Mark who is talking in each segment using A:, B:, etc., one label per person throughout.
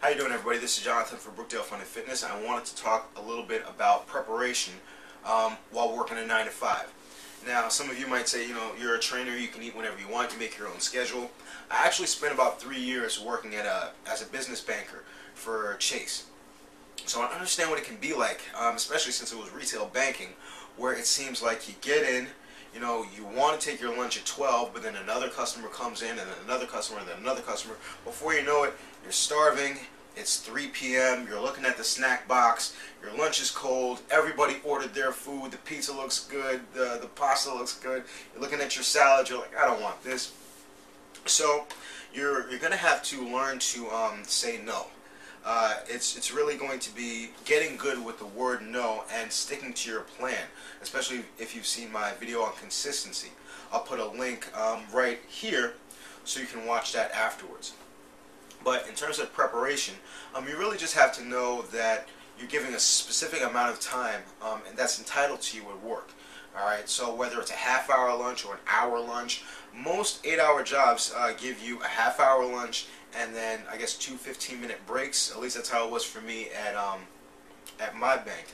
A: How you doing, everybody? This is Jonathan for Brookdale Fun and Fitness. I wanted to talk a little bit about preparation while working a 9 to 5. Now, some of you might say, you're a trainer, you can eat whenever you want, you make your own schedule. I actually spent about 3 years working as a business banker for Chase. So I understand what it can be like, especially since it was retail banking, where it seems like you get in, you want to take your lunch at 12, but then another customer comes in, and then another customer, and then another customer. Before you know it, you're starving, it's 3 p.m., you're looking at the snack box, your lunch is cold, everybody ordered their food, the pizza looks good, the pasta looks good, you're looking at your salad, you're like, I don't want this. So you're going to have to learn to say no. It's really going to be getting good with the word no and sticking to your plan, especially if you've seen my video on consistency. I'll put a link right here so you can watch that afterwards. But in terms of preparation, you really just have to know that you're giving a specific amount of time and that's entitled to you at work. Alright, so whether it's a half-hour lunch or an hour lunch, most 8-hour jobs give you a half-hour lunch and then I guess 2 15-minute breaks. At least that's how it was for me at my bank.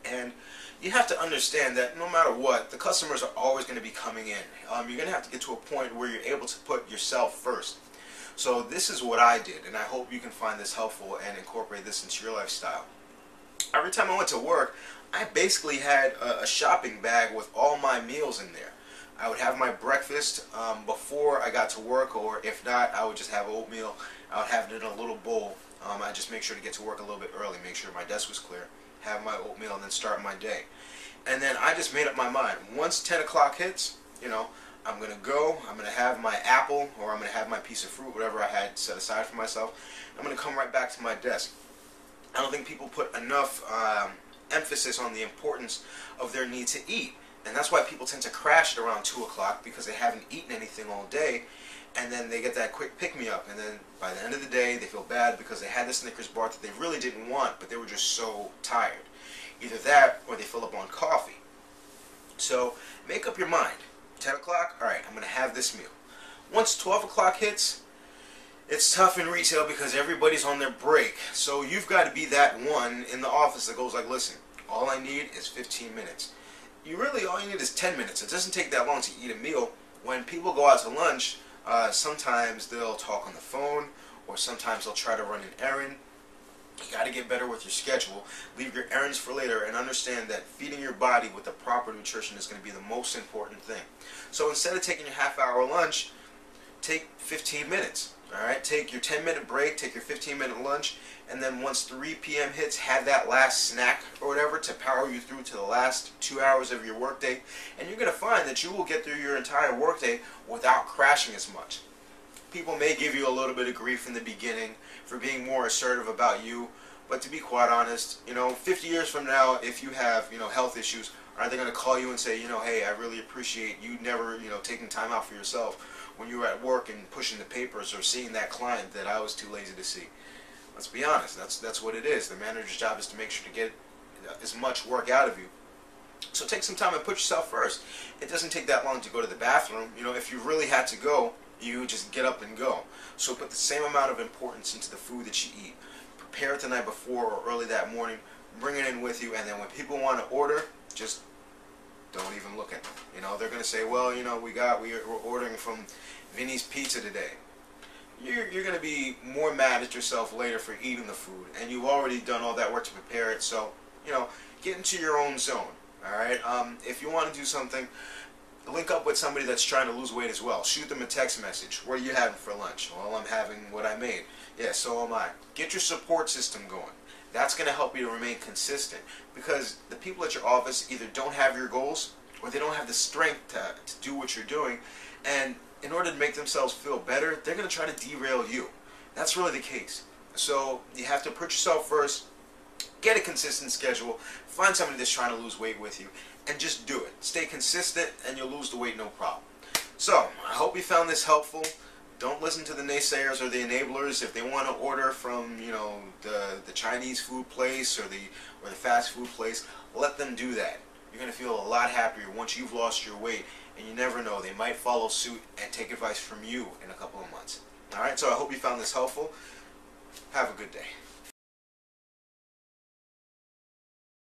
A: And you have to understand that no matter what, the customers are always going to be coming in. You're going to have to get to a point where you're able to put yourself first. So this is what I did, and I hope you can find this helpful and incorporate this into your lifestyle. Every time I went to work, I basically had a shopping bag with all my meals in there. I would have my breakfast before I got to work, or if not, I would just have oatmeal. I would have it in a little bowl. I'd just make sure to get to work a little bit early, make sure my desk was clear, have my oatmeal, and then start my day. And then I just made up my mind. Once 10 o'clock hits, I'm going to go, I'm going to have my apple, or I'm going to have my piece of fruit, whatever I had set aside for myself. I'm going to come right back to my desk. I don't think people put enough emphasis on the importance of their need to eat. And that's why people tend to crash at around 2 o'clock, because they haven't eaten anything all day, and then they get that quick pick-me-up, and then by the end of the day they feel bad because they had the Snickers bar that they really didn't want, but they were just so tired. Either that, or they fill up on coffee. So make up your mind. 10 o'clock, alright, I'm going to have this meal. Once 12 o'clock hits, it's tough in retail because everybody's on their break. So you've got to be that one in the office that goes like, listen, all I need is 15 minutes. All you need is 10 minutes. It doesn't take that long to eat a meal. When people go out to lunch, sometimes they'll talk on the phone, or sometimes they'll try to run an errand. You got to get better with your schedule. Leave your errands for later and understand that feeding your body with the proper nutrition is going to be the most important thing. So instead of taking your half-hour lunch, take 15 minutes. Alright, take your 10-minute break, take your 15-minute lunch, and then once 3 p.m. hits, have that last snack or whatever to power you through to the last 2 hours of your workday. And you're going to find that you will get through your entire workday without crashing as much. People may give you a little bit of grief in the beginning for being more assertive about you, but to be quite honest, 50 years from now, if you have, health issues, are they going to call you and say, hey, I really appreciate you never, taking time out for yourself when you were at work and pushing the papers or seeing that client that I was too lazy to see? Let's be honest, that's what it is. The manager's job is to make sure to get as much work out of you. So take some time and put yourself first. It doesn't take that long to go to the bathroom. If you really had to go, you just get up and go. So put the same amount of importance into the food that you eat. Prepare it the night before or early that morning. Bring it in with you, and then when people want to order, just don't even look at them. They're going to say, well, we're ordering from Vinny's Pizza today. You're going to be more mad at yourself later for eating the food, and you've already done all that work to prepare it. So, get into your own zone. Alright, if you want to do something, link up with somebody that's trying to lose weight as well. Shoot them a text message. What are you having for lunch? Well, I'm having what I made. Yeah, so am I. Get your support system going. That's going to help you to remain consistent, because the people at your office either don't have your goals or they don't have the strength to do what you're doing, and in order to make themselves feel better, they're going to try to derail you. That's really the case. So you have to put yourself first, get a consistent schedule, find somebody that's trying to lose weight with you, and just do it. Stay consistent and you'll lose the weight no problem. So I hope you found this helpful. Don't listen to the naysayers or the enablers. If they want to order from the Chinese food place or the fast food place, let them do that. You're going to feel a lot happier once you've lost your weight, and you never know, they might follow suit and take advice from you in a couple of months. Alright, so I hope you found this helpful. Have a good day.